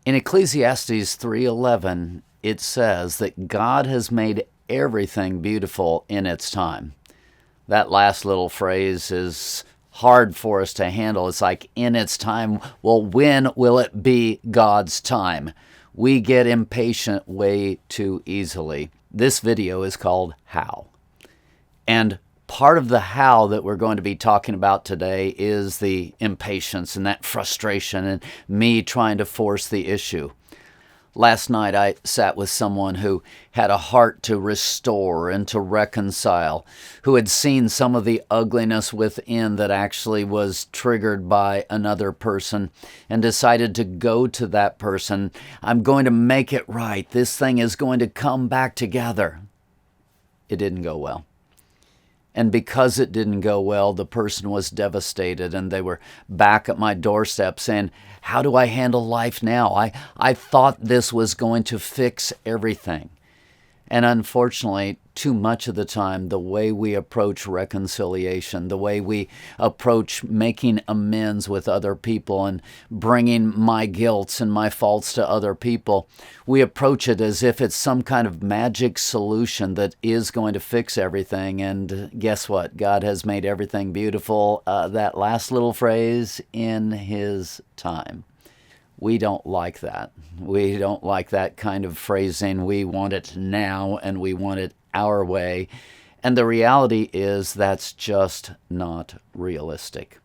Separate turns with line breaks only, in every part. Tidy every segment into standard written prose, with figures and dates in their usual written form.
In Ecclesiastes 3:11, it says that God has made everything beautiful in its time. That last little phrase is hard for us to handle. It's like, in its time. Well, when will it be God's time? We get impatient way too easily. This video is called How. And part of the how that we're going to be talking about today is the impatience and that frustration and me trying to force the issue. Last night I sat with someone who had a heart to restore and to reconcile, who had seen some of the ugliness within that actually was triggered by another person and decided to go to that person. I'm going to make it right. This thing is going to come back together. It didn't go well. And because it didn't go well, the person was devastated and they were back at my doorstep saying, how do I handle life now? I thought this was going to fix everything. And unfortunately, too much of the time, the way we approach reconciliation, the way we approach making amends with other people and bringing my guilts and my faults to other people, we approach it as if it's some kind of magic solution that is going to fix everything. And guess what? God has made everything beautiful. That last little phrase, in His time. We don't like that. We don't like that kind of phrasing. We want it now and we want it our way. And the reality is that's just not realistic.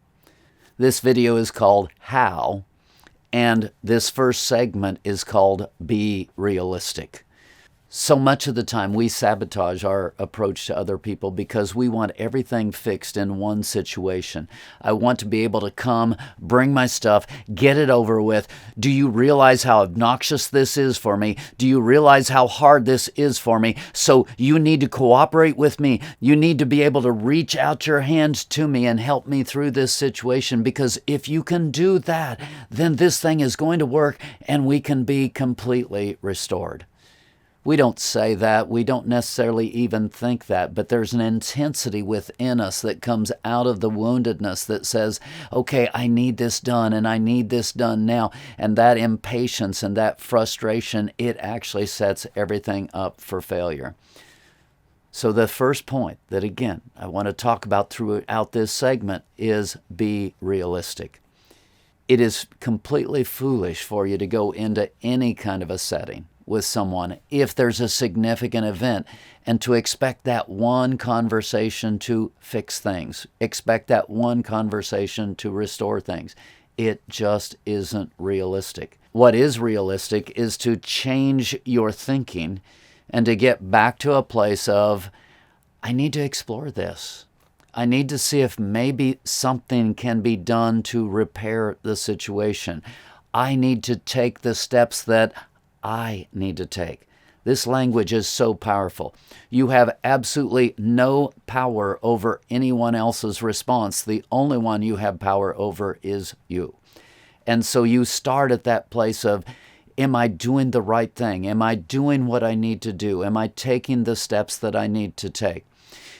This video is called How, and this first segment is called Be Realistic. So much of the time we sabotage our approach to other people because we want everything fixed in one situation. I want to be able to come, bring my stuff, get it over with. Do you realize how obnoxious this is for me? Do you realize how hard this is for me? So you need to cooperate with me. You need to be able to reach out your hand to me and help me through this situation, because if you can do that, then this thing is going to work and we can be completely restored. We don't say that. We don't necessarily even think that, but there's an intensity within us that comes out of the woundedness that says, okay, I need this done and I need this done now. And that impatience and that frustration, it actually sets everything up for failure. So the first point that, again, I want to talk about throughout this segment is be realistic. It is completely foolish for you to go into any kind of a setting with someone if there's a significant event and to expect that one conversation to fix things, expect that one conversation to restore things. It just isn't realistic. What is realistic is to change your thinking and to get back to a place of, I need to explore this. I need to see if maybe something can be done to repair the situation. I need to take the steps that I need to take. This language is so powerful. You have absolutely no power over anyone else's response. The only one you have power over is you. And so you start at that place of, am I doing the right thing? Am I doing what I need to do? Am I taking the steps that I need to take?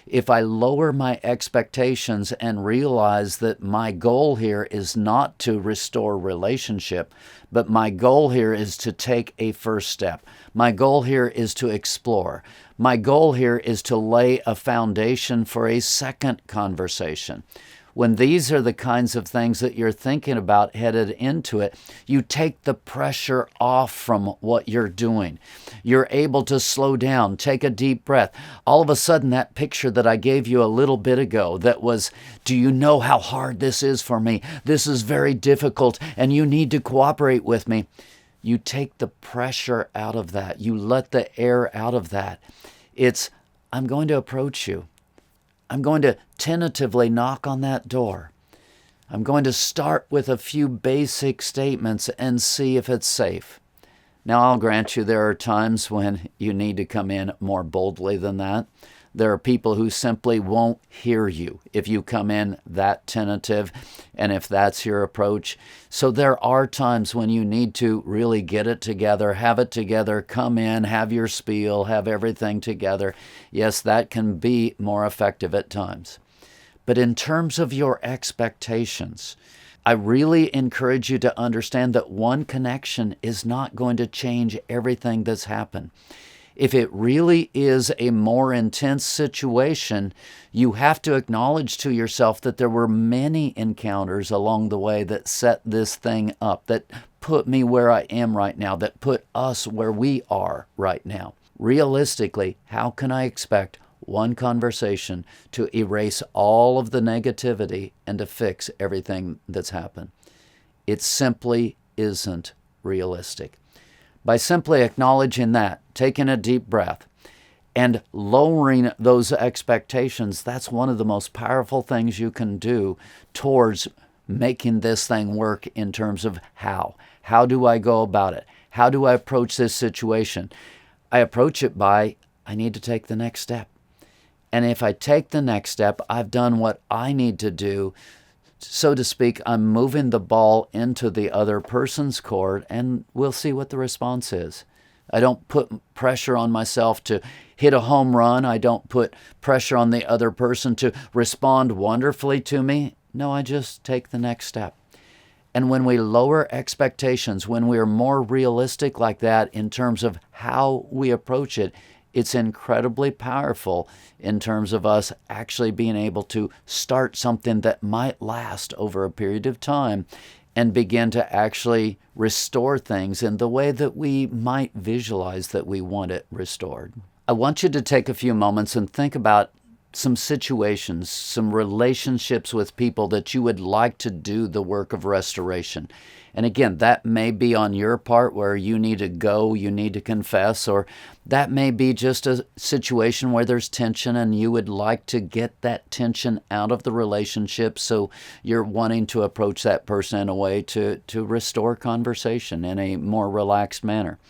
If I lower my expectations and realize that my goal here is not to restore relationship, but my goal here is to take a first step. My goal here is to explore. My goal here is to lay a foundation for a second conversation. When these are the kinds of things that you're thinking about headed into it, you take the pressure off from what you're doing. You're able to slow down, take a deep breath. All of a sudden, that picture that I gave you a little bit ago that was, do you know how hard this is for me? This is very difficult and you need to cooperate with me. You take the pressure out of that. You let the air out of that. It's, I'm going to approach you. I'm going to tentatively knock on that door. I'm going to start with a few basic statements and see if it's safe. Now, I'll grant you there are times when you need to come in more boldly than that. There are people who simply won't hear you if you come in that tentative and if that's your approach. So there are times when you need to really get it together, have it together, come in, have your spiel, have everything together. Yes, that can be more effective at times. But in terms of your expectations, I really encourage you to understand that one connection is not going to change everything that's happened. If it really is a more intense situation, you have to acknowledge to yourself that there were many encounters along the way that set this thing up, that put me where I am right now, that put us where we are right now. Realistically, how can I expect one conversation to erase all of the negativity and to fix everything that's happened? It simply isn't realistic. By simply acknowledging that, taking a deep breath, and lowering those expectations, that's one of the most powerful things you can do towards making this thing work in terms of how. How do I go about it? How do I approach this situation? I approach it by, I need to take the next step. And if I take the next step, I've done what I need to do. So to speak, I'm moving the ball into the other person's court, and we'll see what the response is. I don't put pressure on myself to hit a home run. I don't put pressure on the other person to respond wonderfully to me. No, I just take the next step. And when we lower expectations, when we are more realistic like that in terms of how we approach it, it's incredibly powerful in terms of us actually being able to start something that might last over a period of time and begin to actually restore things in the way that we might visualize that we want it restored. I want you to take a few moments and think about some situations, some relationships with people that you would like to do the work of restoration. And again, that may be on your part where you need to go, you need to confess, or that may be just a situation where there's tension and you would like to get that tension out of the relationship, so you're wanting to approach that person in a way to restore conversation in a more relaxed manner.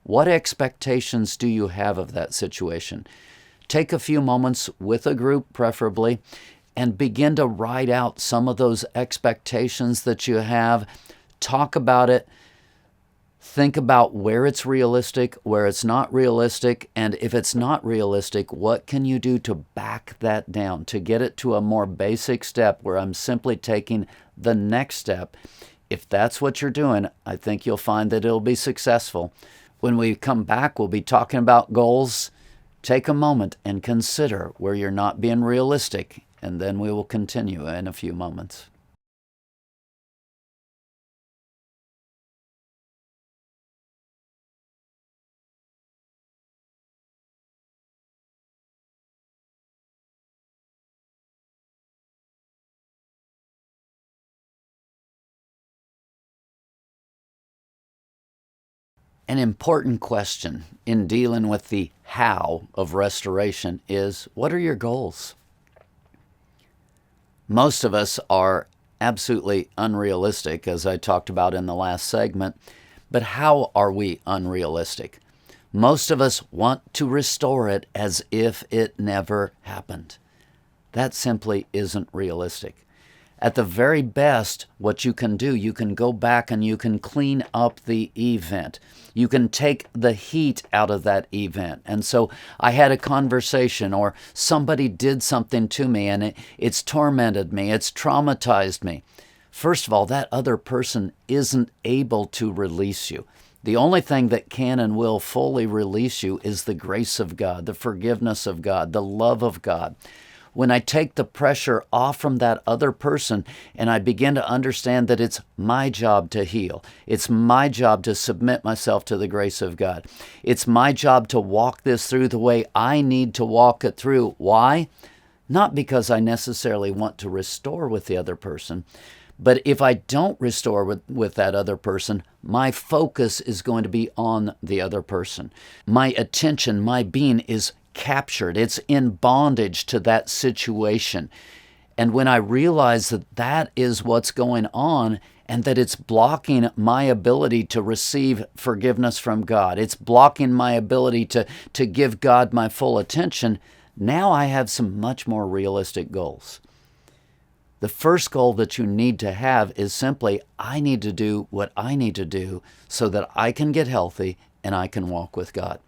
What expectations do you have of that situation? Take a few moments with a group, preferably, and begin to write out some of those expectations that you have. Talk about it. Think about where it's realistic, where it's not realistic, and if it's not realistic, what can you do to back that down, to get it to a more basic step where I'm simply taking the next step. If that's what you're doing, I think you'll find that it'll be successful. When we come back, we'll be talking about goals. Take a moment and consider where you're not being realistic, and then we will continue in a few moments. An important question in dealing with the how of restoration is, what are your goals? Most of us are absolutely unrealistic, as I talked about in the last segment, but how are we unrealistic? Most of us want to restore it as if it never happened. That simply isn't realistic. At the very best, what you can do, you can go back and you can clean up the event. You can take the heat out of that event. And so I had a conversation, or somebody did something to me, and it's tormented me, it's traumatized me. First of all, that other person isn't able to release you. The only thing that can and will fully release you is the grace of God, the forgiveness of God, the love of God. When I take the pressure off from that other person and I begin to understand that it's my job to heal, it's my job to submit myself to the grace of God, it's my job to walk this through the way I need to walk it through. Why? Not because I necessarily want to restore with the other person, but if I don't restore with that other person, my focus is going to be on the other person. My attention, my being is captured. It's in bondage to that situation. And when I realize that that is what's going on and that it's blocking my ability to receive forgiveness from God, it's blocking my ability to give God my full attention, now I have some much more realistic goals. The first goal that you need to have is simply, I need to do what I need to do so that I can get healthy and I can walk with God.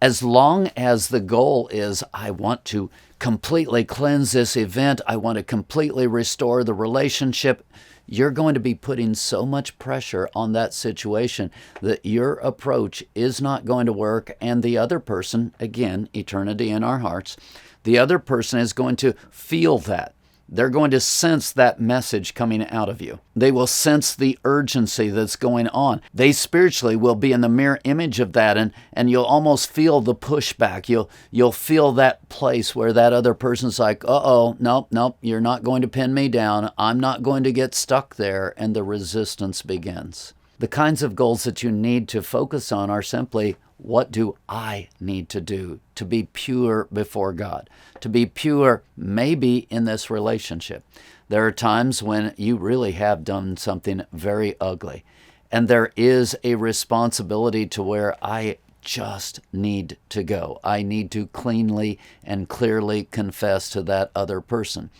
As long as the goal is, I want to completely cleanse this event, I want to completely restore the relationship, you're going to be putting so much pressure on that situation that your approach is not going to work. And the other person, again, eternity in our hearts, the other person is going to feel that. They're going to sense that message coming out of you. They will sense the urgency that's going on. They spiritually will be in the mirror image of that, and you'll almost feel the pushback. You'll feel that place where that other person's like, uh-oh, nope, you're not going to pin me down. I'm not going to get stuck there, and the resistance begins. The kinds of goals that you need to focus on are simply, what do I need to do to be pure before God? To be pure maybe in this relationship. There are times when you really have done something very ugly, and there is a responsibility to where I just need to go. I need to cleanly and clearly confess to that other person.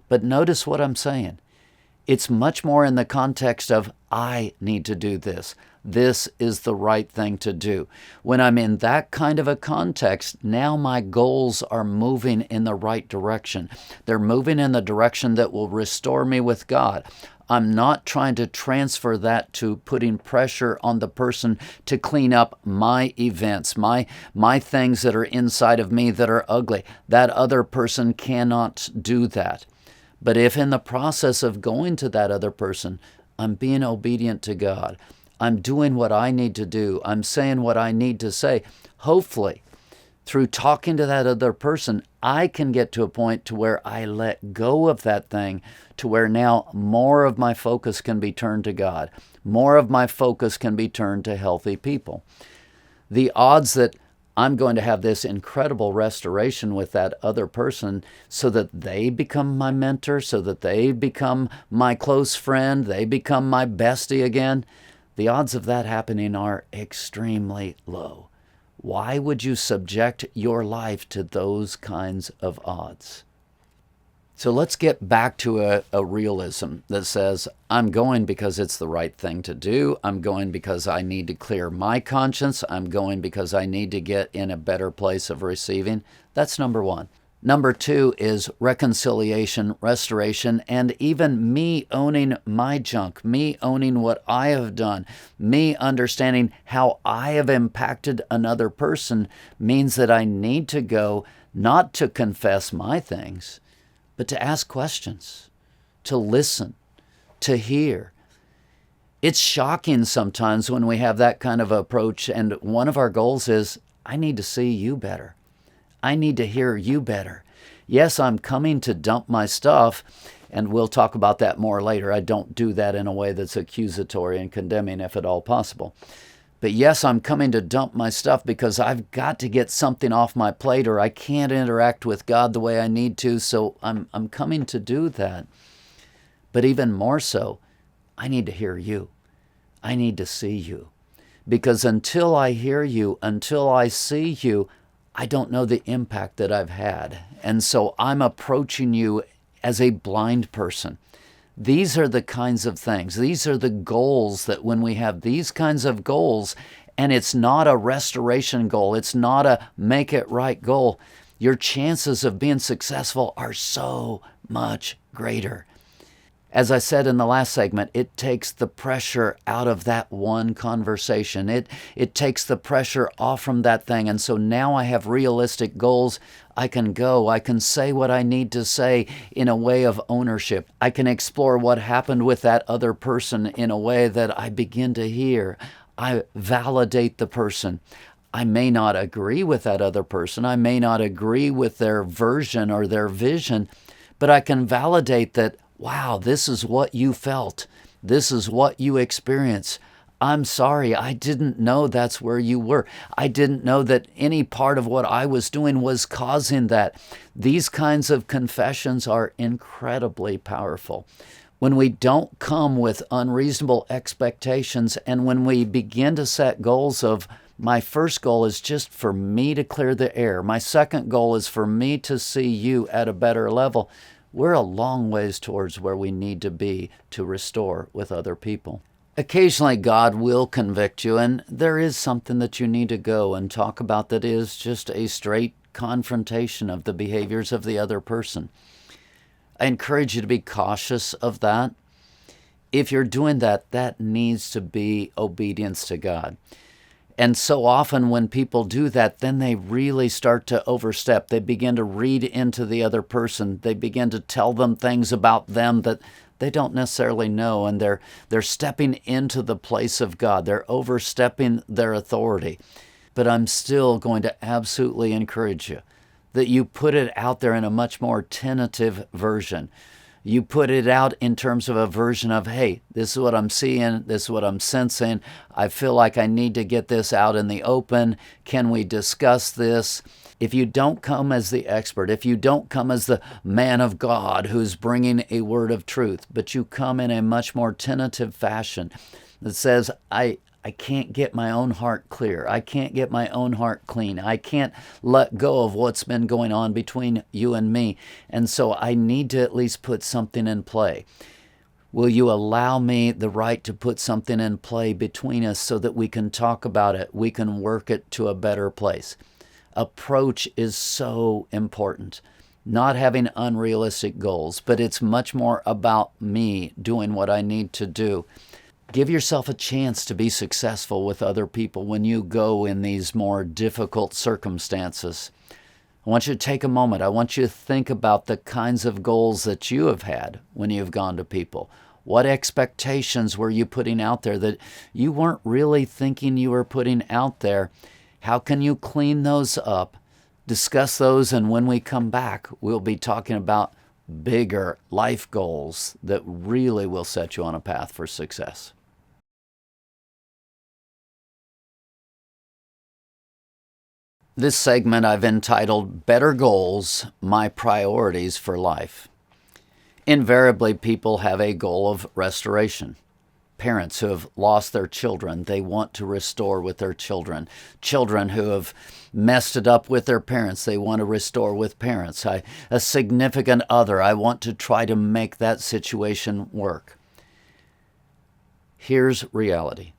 But notice what I'm saying. It's much more in the context of, I need to do this. This is the right thing to do. When I'm in that kind of a context, now my goals are moving in the right direction. They're moving in the direction that will restore me with God. I'm not trying to transfer that to putting pressure on the person to clean up my events, my things that are inside of me that are ugly. That other person cannot do that. But if in the process of going to that other person, I'm being obedient to God, I'm doing what I need to do, I'm saying what I need to say, hopefully through talking to that other person, I can get to a point to where I let go of that thing, to where now more of my focus can be turned to God. More of my focus can be turned to healthy people. The odds that I'm going to have this incredible restoration with that other person so that they become my mentor, so that they become my close friend, they become my bestie again, the odds of that happening are extremely low. Why would you subject your life to those kinds of odds? So let's get back to a realism that says, I'm going because it's the right thing to do. I'm going because I need to clear my conscience. I'm going because I need to get in a better place of receiving. That's number one. Number two is reconciliation, restoration, and even me owning my junk, me owning what I have done, me understanding how I have impacted another person means that I need to go not to confess my things, but to ask questions, to listen, to hear. It's shocking sometimes when we have that kind of approach, and one of our goals is, I need to see you better. I need to hear you better. Yes, I'm coming to dump my stuff, and we'll talk about that more later. I don't do that in a way that's accusatory and condemning, if at all possible. But yes, I'm coming to dump my stuff because I've got to get something off my plate, or I can't interact with God the way I need to, so I'm coming to do that. But even more so, I need to hear you. I need to see you. Because until I hear you, until I see you, I don't know the impact that I've had. And so I'm approaching you as a blind person. These are the kinds of things, these are the goals that when we have these kinds of goals, and it's not a restoration goal, it's not a make it right goal, your chances of being successful are so much greater. As I said in the last segment, it takes the pressure out of that one conversation. It takes the pressure off from that thing. And so now I have realistic goals. I can go. I can say what I need to say in a way of ownership. I can explore what happened with that other person in a way that I begin to hear. I validate the person. I may not agree with that other person. I may not agree with their version or their vision, but I can validate that, wow, this is what you felt. This is what you experienced. I'm sorry, I didn't know that's where you were. I didn't know that any part of what I was doing was causing that. These kinds of confessions are incredibly powerful. When we don't come with unreasonable expectations, and when we begin to set goals of, my first goal is just for me to clear the air. My second goal is for me to see you at a better level. We're a long ways towards where we need to be to restore with other people. Occasionally, God will convict you, and there is something that you need to go and talk about that is just a straight confrontation of the behaviors of the other person. I encourage you to be cautious of that. If you're doing that, that needs to be obedience to God. And so often when people do that, then they really start to overstep. They begin to read into the other person. They begin to tell them things about them that they don't necessarily know, and they're stepping into the place of God. They're overstepping their authority. But I'm still going to absolutely encourage you that you put it out there in a much more tentative version. You put it out in terms of a version of, hey, this is what I'm seeing, this is what I'm sensing. I feel like I need to get this out in the open. Can we discuss this? If you don't come as the expert, if you don't come as the man of God who's bringing a word of truth, but you come in a much more tentative fashion that says, I can't get my own heart clear. I can't get my own heart clean. I can't let go of what's been going on between you and me. And so I need to at least put something in play. Will you allow me the right to put something in play between us so that we can talk about it? We can work it to a better place. Approach is so important. Not having unrealistic goals, but it's much more about me doing what I need to do. Give yourself a chance to be successful with other people when you go in these more difficult circumstances. I want you to take a moment. I want you to think about the kinds of goals that you have had when you've gone to people. What expectations were you putting out there that you weren't really thinking you were putting out there? How can you clean those up? Discuss those, and when we come back, we'll be talking about bigger life goals that really will set you on a path for success. This segment I've entitled Better Goals, My Priorities for Life. Invariably, people have a goal of restoration. Parents who have lost their children, they want to restore with their children. Children who have messed it up with their parents, they want to restore with parents. A significant other, I want to try to make that situation work. Here's reality.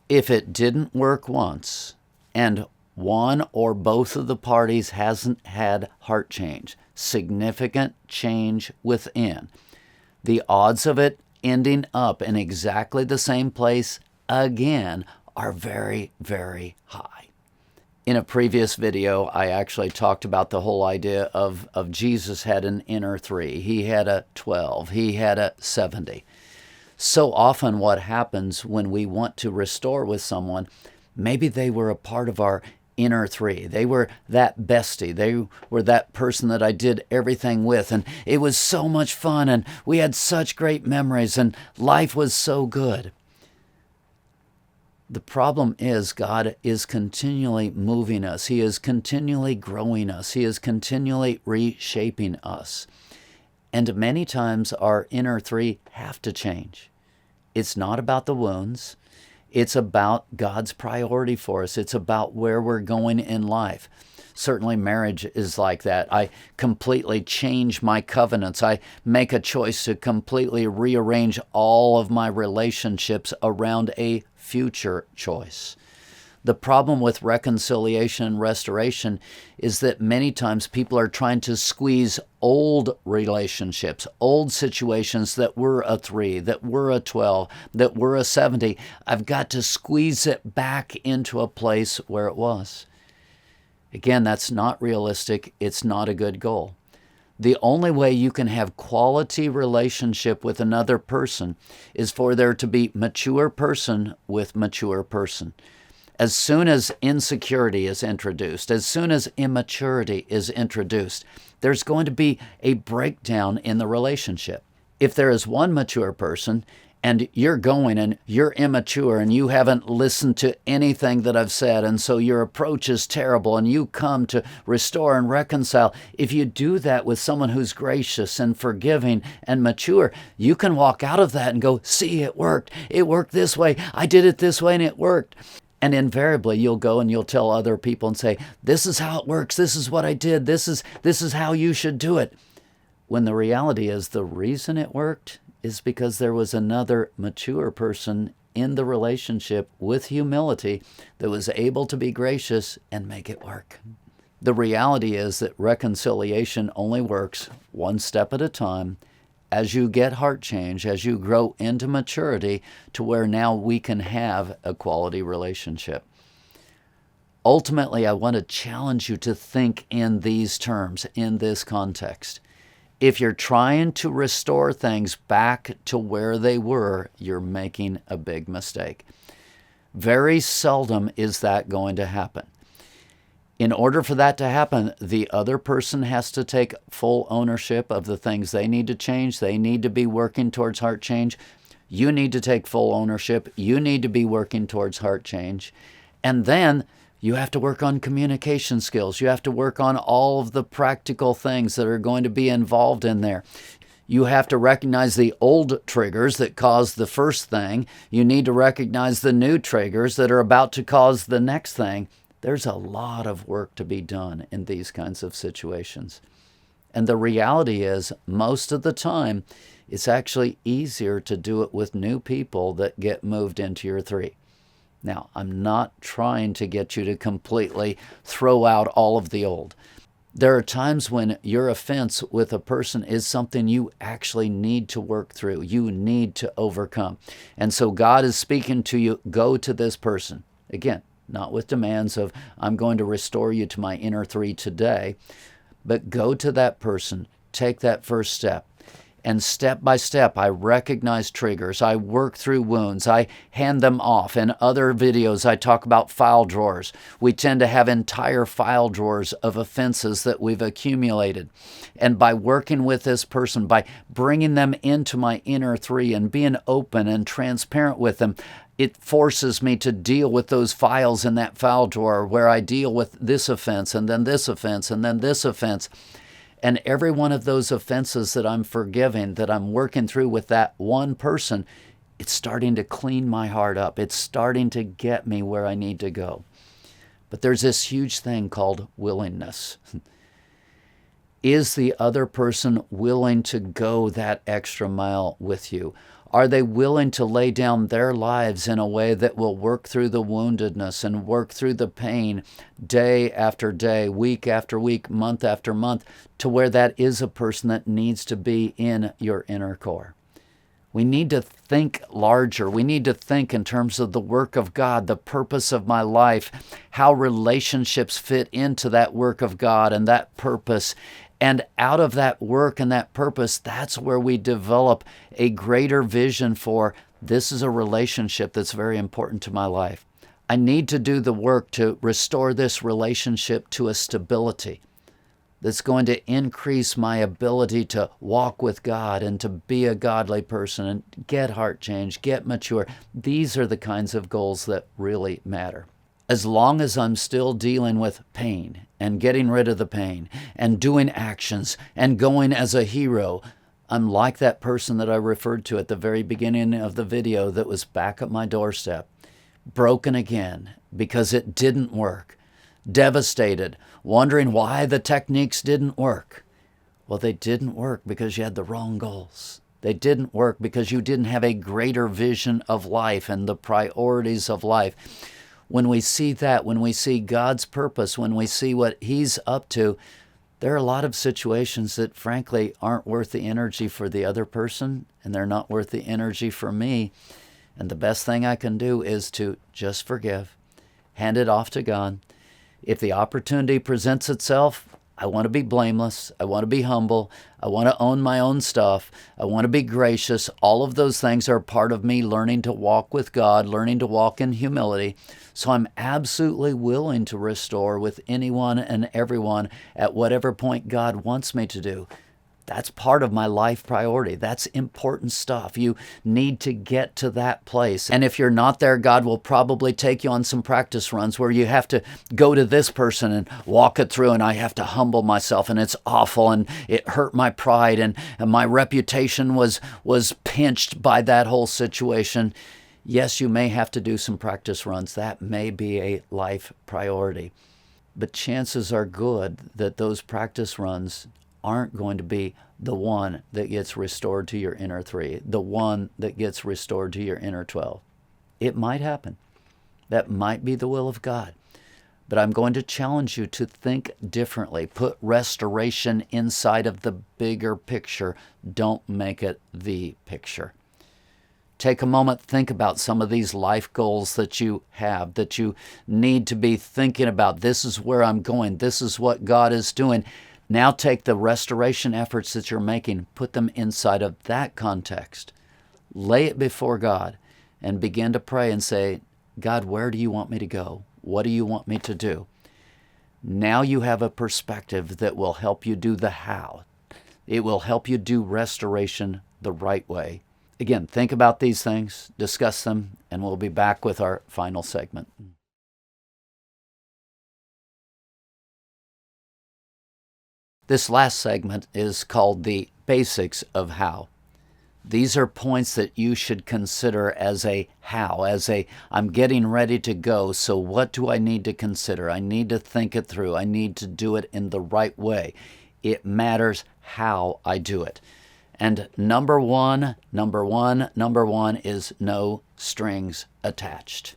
If it didn't work once, and one or both of the parties hasn't had heart change, significant change within, the odds of it ending up in exactly the same place again are very, very high. In a previous video, I actually talked about the whole idea of Jesus had an inner 3. He had a 12. He had a 70. So often what happens when we want to restore with someone, maybe they were a part of our inner 3. They were that bestie. They were that person that I did everything with, and it was so much fun, and we had such great memories, and life was so good. The problem is God is continually moving us. He is continually growing us. He is continually reshaping us. And many times our inner 3 have to change. It's not about the wounds. It's about God's priority for us. It's about where we're going in life. Certainly marriage is like that. I completely change my covenants. I make a choice to completely rearrange all of my relationships around a future choice. The problem with reconciliation and restoration is that many times people are trying to squeeze old relationships, old situations that were a 3, that were a 12, that were a 70. I've got to squeeze it back into a place where it was. Again, that's not realistic. It's not a good goal. The only way you can have quality relationship with another person is for there to be mature person with mature person. As soon as insecurity is introduced, as soon as immaturity is introduced, there's going to be a breakdown in the relationship. If there is one mature person and you're going and you're immature and you haven't listened to anything that I've said, and so your approach is terrible and you come to restore and reconcile, if you do that with someone who's gracious and forgiving and mature, you can walk out of that and go, see, it worked. It worked this way. I did it this way and it worked. And invariably, you'll go and you'll tell other people and say, this is how it works. This is what I did. This is how you should do it. When the reality is the reason it worked is because there was another mature person in the relationship with humility that was able to be gracious and make it work. The reality is that reconciliation only works one step at a time. As you get heart change, as you grow into maturity to where now we can have a quality relationship. Ultimately, I want to challenge you to think in these terms, in this context. If you're trying to restore things back to where they were, you're making a big mistake. Very seldom is that going to happen. In order for that to happen, the other person has to take full ownership of the things they need to change. They need to be working towards heart change. You need to take full ownership. You need to be working towards heart change. And then you have to work on communication skills. You have to work on all of the practical things that are going to be involved in there. You have to recognize the old triggers that caused the first thing. You need to recognize the new triggers that are about to cause the next thing. There's a lot of work to be done in these kinds of situations. And the reality is, most of the time, it's actually easier to do it with new people that get moved into your 3. Now, I'm not trying to get you to completely throw out all of the old. There are times when your offense with a person is something you actually need to work through. You need to overcome. And so God is speaking to you, go to this person. Again, not with demands of, I'm going to restore you to my inner 3 today, but go to that person, take that first step. And step by step, I recognize triggers. I work through wounds. I hand them off. In other videos, I talk about file drawers. We tend to have entire file drawers of offenses that we've accumulated. And by working with this person, by bringing them into my inner 3 and being open and transparent with them, it forces me to deal with those files in that file drawer where I deal with this offense and then this offense and then this offense. And every one of those offenses that I'm forgiving, that I'm working through with that one person, it's starting to clean my heart up. It's starting to get me where I need to go. But there's this huge thing called willingness. Is the other person willing to go that extra mile with you? Are they willing to lay down their lives in a way that will work through the woundedness and work through the pain day after day, week after week, month after month, to where that is a person that needs to be in your inner core? We need to think larger. We need to think in terms of the work of God, the purpose of my life, how relationships fit into that work of God and that purpose. And out of that work and that purpose, that's where we develop a greater vision for, this is a relationship that's very important to my life. I need to do the work to restore this relationship to a stability that's going to increase my ability to walk with God and to be a godly person and get heart change, get mature. These are the kinds of goals that really matter. As long as I'm still dealing with pain and getting rid of the pain and doing actions and going as a hero, I'm like that person that I referred to at the very beginning of the video that was back at my doorstep, broken again because it didn't work, devastated, wondering why the techniques didn't work. Well, they didn't work because you had the wrong goals. They didn't work because you didn't have a greater vision of life and the priorities of life. When we see that, when we see God's purpose, when we see what He's up to, there are a lot of situations that frankly aren't worth the energy for the other person, and they're not worth the energy for me. And the best thing I can do is to just forgive, hand it off to God. If the opportunity presents itself, I want to be blameless. I want to be humble. I want to own my own stuff. I want to be gracious. All of those things are part of me learning to walk with God, learning to walk in humility. So I'm absolutely willing to restore with anyone and everyone at whatever point God wants me to do. That's part of my life priority. That's important stuff. You need to get to that place. And if you're not there, God will probably take you on some practice runs where you have to go to this person and walk it through, and I have to humble myself, and it's awful, and it hurt my pride, and my reputation was pinched by that whole situation. Yes, you may have to do some practice runs. That may be a life priority. But chances are good that those practice runs aren't going to be the one that gets restored to your inner 3, the one that gets restored to your inner 12. It might happen. That might be the will of God. But I'm going to challenge you to think differently. Put restoration inside of the bigger picture. Don't make it the picture. Take a moment, think about some of these life goals that you have, that you need to be thinking about. This is where I'm going. This is what God is doing. Now take the restoration efforts that you're making, put them inside of that context. Lay it before God and begin to pray and say, God, where do you want me to go? What do you want me to do? Now you have a perspective that will help you do the how. It will help you do restoration the right way. Again, think about these things, discuss them, and we'll be back with our final segment. This last segment is called the basics of how. These are points that you should consider as a how, as a I'm getting ready to go, so what do I need to consider? I need to think it through. I need to do it in the right way. It matters how I do it. And number one is no strings attached.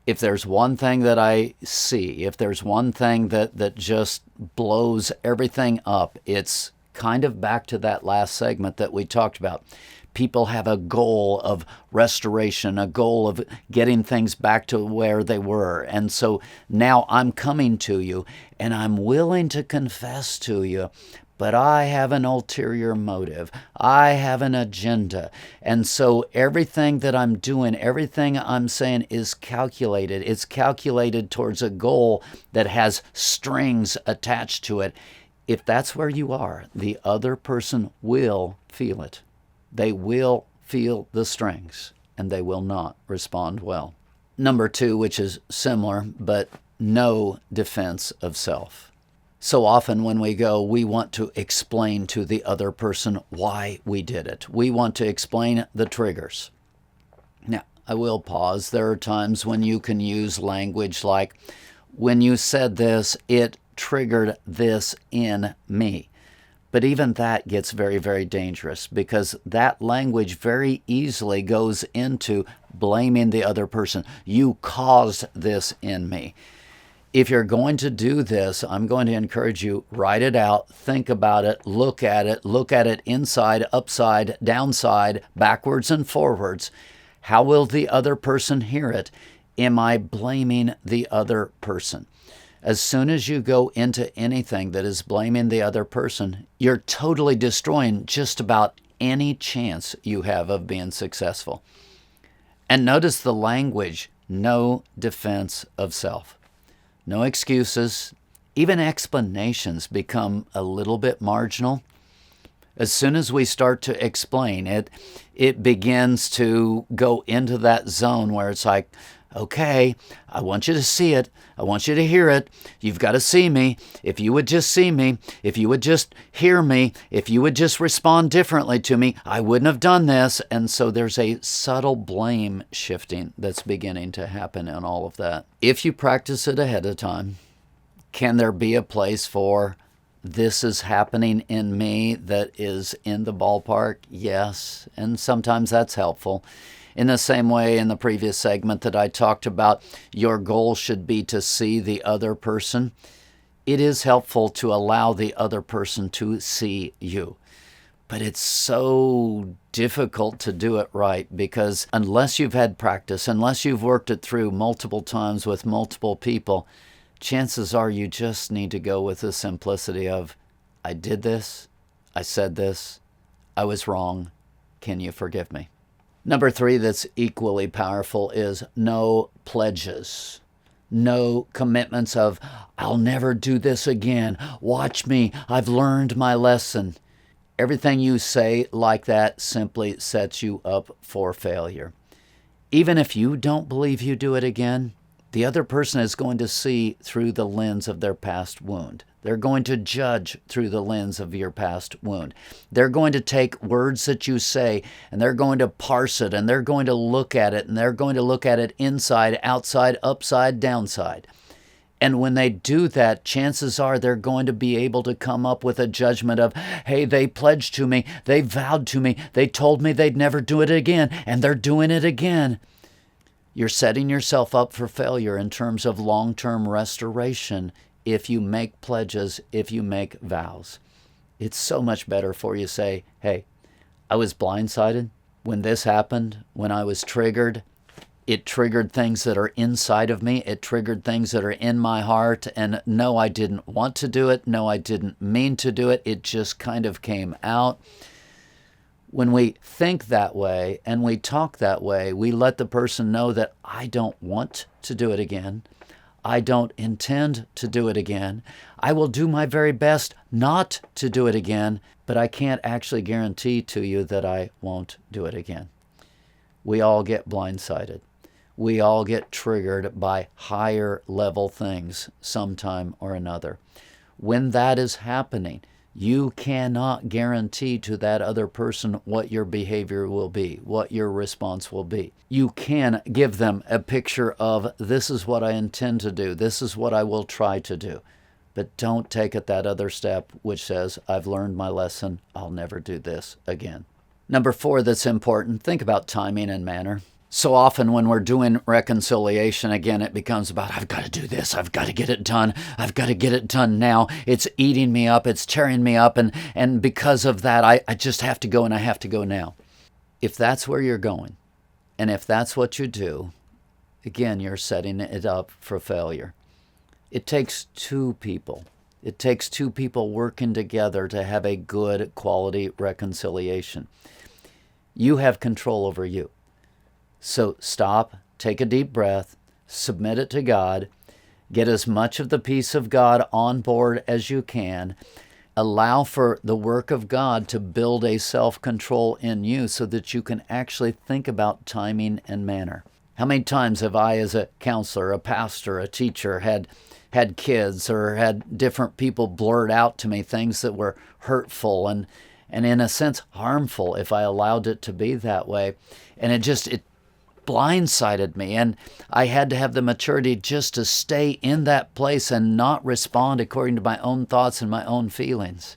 If there's one thing that I see, if there's one thing that just blows everything up, it's kind of back to that last segment that we talked about. People have a goal of restoration, a goal of getting things back to where they were. And so now I'm coming to you and I'm willing to confess to you, but I have an ulterior motive. I have an agenda. And so everything that I'm doing, everything I'm saying is calculated. It's calculated towards a goal that has strings attached to it. If that's where you are, the other person will feel it. They will feel the strings, and they will not respond well. Number 2, which is similar, but no defense of self. So often when we go, we want to explain to the other person why we did it. We want to explain the triggers. Now, I will pause. There are times when you can use language like, when you said this, it triggered this in me. But even that gets very, very dangerous because that language very easily goes into blaming the other person. You caused this in me. If you're going to do this, I'm going to encourage you, write it out, think about it, look at it inside, upside, downside, backwards and forwards. How will the other person hear it? Am I blaming the other person? As soon as you go into anything that is blaming the other person, you're totally destroying just about any chance you have of being successful. And notice the language, no defense of self. No excuses. Even explanations become a little bit marginal. As soon as we start to explain it, it begins to go into that zone where it's like, okay, I want you to see it. I want you to hear it. You've got to see me. If you would just see me, if you would just hear me, if you would just respond differently to me, I wouldn't have done this. And so there's a subtle blame shifting that's beginning to happen in all of that. If you practice it ahead of time, can there be a place for this is happening in me that is in the ballpark? Yes. And sometimes that's helpful. In the same way, in the previous segment that I talked about, your goal should be to see the other person. It is helpful to allow the other person to see you. But it's so difficult to do it right because unless you've had practice, unless you've worked it through multiple times with multiple people, chances are you just need to go with the simplicity of, I did this, I said this, I was wrong, can you forgive me? Number 3 that's equally powerful is no pledges. No commitments of, I'll never do this again. Watch me. I've learned my lesson. Everything you say like that simply sets you up for failure. Even if you don't believe you do it again, the other person is going to see through the lens of their past wound. They're going to judge through the lens of your past wound. They're going to take words that you say and they're going to parse it and they're going to look at it and they're going to look at it inside, outside, upside, downside. And when they do that, chances are they're going to be able to come up with a judgment of, hey, they pledged to me, they vowed to me, they told me they'd never do it again, and they're doing it again. You're setting yourself up for failure in terms of long-term restoration if you make pledges, if you make vows. It's so much better for you to say, hey, I was blindsided when this happened, when I was triggered. It triggered things that are inside of me. It triggered things that are in my heart. And no, I didn't want to do it. No, I didn't mean to do it. It just kind of came out. When we think that way and we talk that way, we let the person know that I don't want to do it again. I don't intend to do it again. I will do my very best not to do it again, but I can't actually guarantee to you that I won't do it again. We all get blindsided. We all get triggered by higher level things sometime or another. When that is happening, you cannot guarantee to that other person what your behavior will be, what your response will be. You can give them a picture of, this is what I intend to do, this is what I will try to do. But don't take it that other step which says, I've learned my lesson, I'll never do this again. Number 4 that's important, think about timing and manner. So often when we're doing reconciliation, again, it becomes about, I've got to do this, I've got to get it done, I've got to get it done now. It's eating me up, it's tearing me up, and because of that, I just have to go and I have to go now. If that's where you're going, and if that's what you do, again, you're setting it up for failure. It takes 2 people. It takes 2 people working together to have a good quality reconciliation. You have control over you. So stop, take a deep breath, submit it to God, get as much of the peace of God on board as you can, allow for the work of God to build a self-control in you so that you can actually think about timing and manner. How many times have I, as a counselor, a pastor, a teacher, had kids or had different people blurt out to me things that were hurtful and in a sense harmful if I allowed it to be that way. And it blindsided me, and I had to have the maturity just to stay in that place and not respond according to my own thoughts and my own feelings.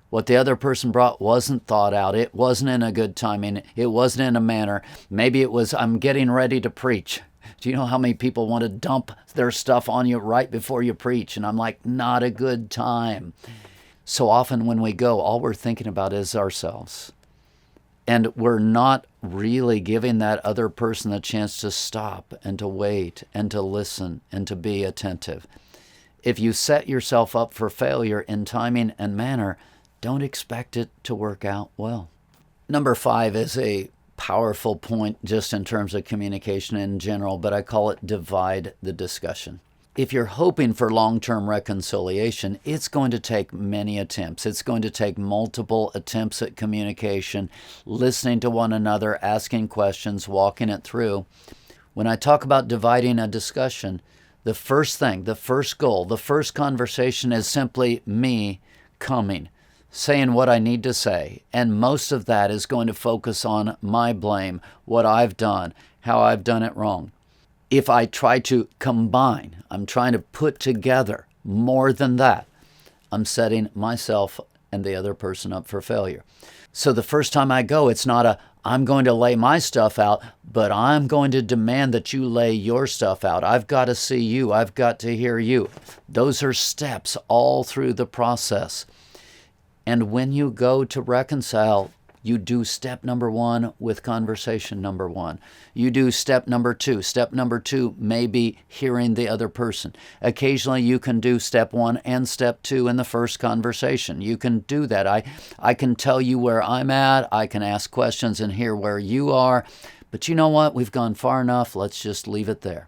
What the other person brought wasn't thought out. It wasn't in a good timing. It wasn't in a manner. Maybe it was, I'm getting ready to preach. Do you know how many people want to dump their stuff on you right before you preach? And I'm like, not a good time. So often when we go, all we're thinking about is ourselves. And we're not really giving that other person the chance to stop and to wait and to listen and to be attentive. If you set yourself up for failure in timing and manner, don't expect it to work out well. Number 5 is a powerful point just in terms of communication in general, but I call it divide the discussion. If you're hoping for long-term reconciliation, it's going to take many attempts. It's going to take multiple attempts at communication, listening to one another, asking questions, walking it through. When I talk about dividing a discussion, the first thing, the first goal, the first conversation is simply me coming, saying what I need to say. And most of that is going to focus on my blame, what I've done, how I've done it wrong. If I try to combine, I'm trying to put together more than that, I'm setting myself and the other person up for failure. So the first time I go, it's not I'm going to lay my stuff out, but I'm going to demand that you lay your stuff out. I've got to see you. I've got to hear you. Those are steps all through the process. And when you go to reconcile, you do step number 1 with conversation number 1. You do step number 2. Step number 2 may be hearing the other person. Occasionally you can do step 1 and step 2 in the first conversation. You can do that. I can tell you where I'm at. I can ask questions and hear where you are. But you know what? We've gone far enough. Let's just leave it there.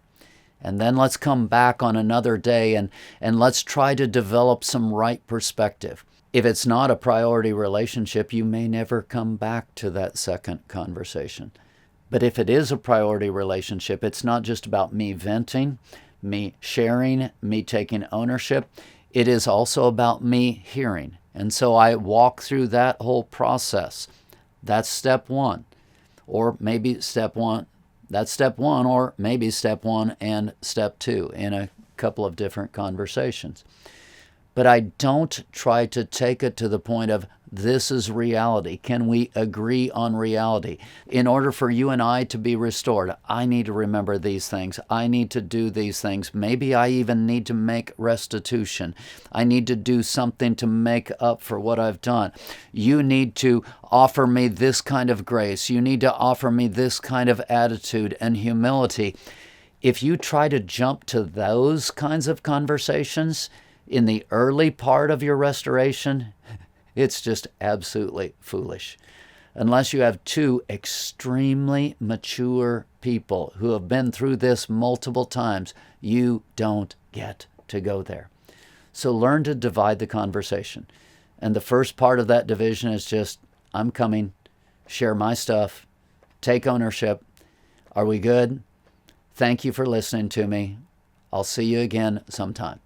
And then let's come back on another day and let's try to develop some right perspective. If it's not a priority relationship, you may never come back to that second conversation. But if it is a priority relationship, it's not just about me venting, me sharing, me taking ownership. It is also about me hearing. And so I walk through that whole process. That's step 1. Or maybe step 1. That's step 1, or maybe step 1 and step 2 in a couple of different conversations. But I don't try to take it to the point of this is reality. Can we agree on reality? In order for you and I to be restored, I need to remember these things. I need to do these things. Maybe I even need to make restitution. I need to do something to make up for what I've done. You need to offer me this kind of grace. You need to offer me this kind of attitude and humility. If you try to jump to those kinds of conversations in the early part of your restoration, it's just absolutely foolish. Unless you have two extremely mature people who have been through this multiple times, you don't get to go there. So learn to divide the conversation. And the first part of that division is just, I'm coming, share my stuff, take ownership. Are we good? Thank you for listening to me. I'll see you again sometime.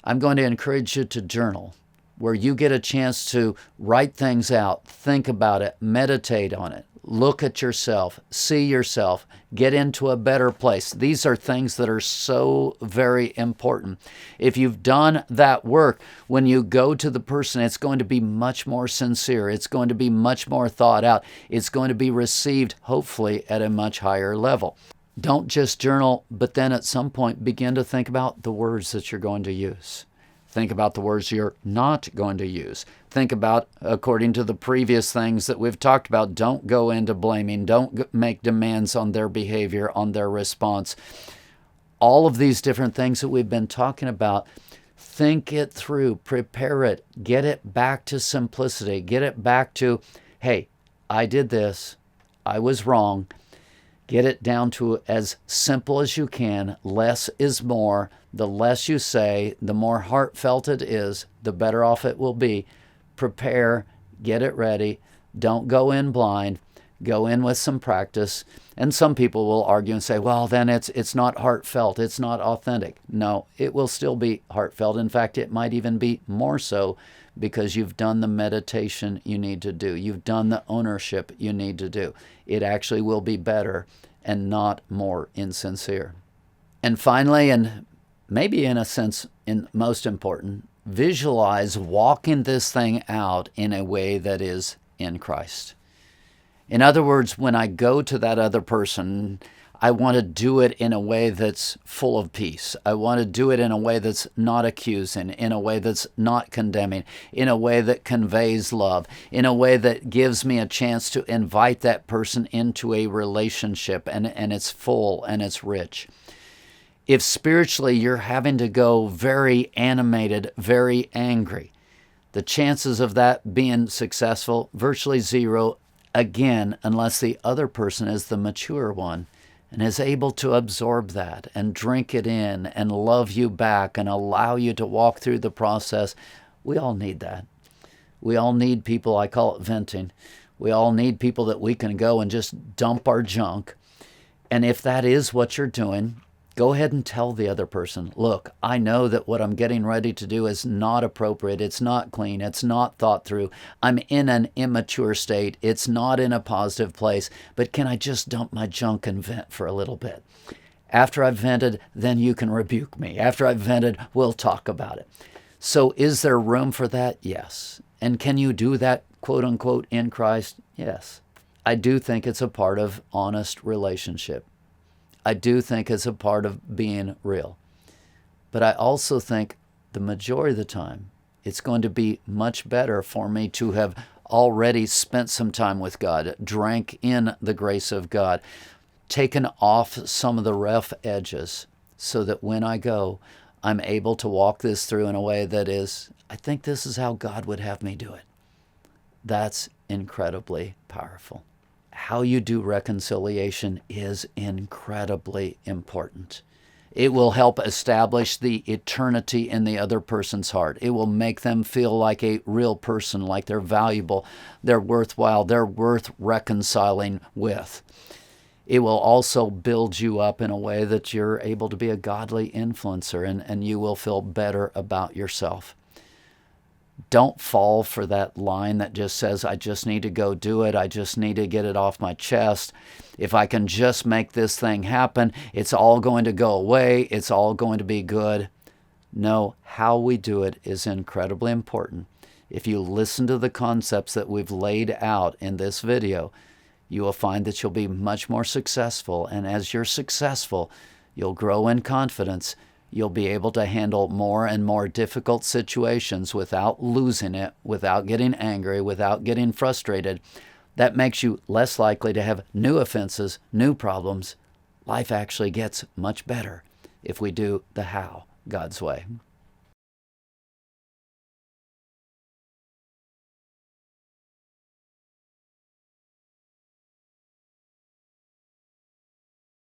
I'm going to encourage you to journal, where you get a chance to write things out, think about it, meditate on it, look at yourself, see yourself, get into a better place. These are things that are so very important. If you've done that work, when you go to the person, it's going to be much more sincere. It's going to be much more thought out. It's going to be received, hopefully, at a much higher level. Don't just journal, but then at some point begin to think about the words that you're going to use. Think about the words you're not going to use. Think about, according to the previous things that we've talked about, don't go into blaming. Don't make demands on their behavior, on their response. All of these different things that we've been talking about, think it through, prepare it, get it back to simplicity, get it back to, hey, I did this, I was wrong. Get it down to as simple as you can. Less is more. The less you say, the more heartfelt it is, the better off it will be. Prepare, get it ready. Don't go in blind. Go in with some practice. And some people will argue and say, well, then it's not heartfelt. It's not authentic. No, it will still be heartfelt. In fact, it might even be more so because you've done the meditation you need to do. You've done the ownership you need to do. It actually will be better and not more insincere. And finally, and maybe in a sense, most important, visualize walking this thing out in a way that is in Christ. In other words, when I go to that other person, I want to do it in a way that's full of peace. I want to do it in a way that's not accusing, in a way that's not condemning, in a way that conveys love, in a way that gives me a chance to invite that person into a relationship, and it's full and it's rich. If spiritually you're having to go very animated, very angry, the chances of that being successful, virtually zero, again, unless the other person is the mature one and is able to absorb that and drink it in and love you back and allow you to walk through the process. We all need that. We all need people, I call it venting. We all need people that we can go and just dump our junk. And if that is what you're doing, go ahead and tell the other person, look, I know that what I'm getting ready to do is not appropriate. It's not clean. It's not thought through. I'm in an immature state. It's not in a positive place. But can I just dump my junk and vent for a little bit? After I've vented, then you can rebuke me. After I've vented, we'll talk about it. So is there room for that? Yes. And can you do that, quote unquote, in Christ? Yes. I do think it's a part of honest relationship. I do think it's a part of being real. But I also think the majority of the time, it's going to be much better for me to have already spent some time with God, drank in the grace of God, taken off some of the rough edges so that when I go, I'm able to walk this through in a way that is, I think this is how God would have me do it. That's incredibly powerful. How you do reconciliation is incredibly important. It will help establish the eternity in the other person's heart. It will make them feel like a real person, like they're valuable, they're worthwhile, they're worth reconciling with. It will also build you up in a way that you're able to be a godly influencer and you will feel better about yourself. Don't fall for that line that just says, I just need to go do it. I just need to get it off my chest. If I can just make this thing happen, it's all going to go away. It's all going to be good. No, how we do it is incredibly important. If you listen to the concepts that we've laid out in this video, you will find that you'll be much more successful. And as you're successful, you'll grow in confidence. You'll be able to handle more and more difficult situations without losing it, without getting angry, without getting frustrated. That makes you less likely to have new offenses, new problems. Life actually gets much better if we do the how God's way.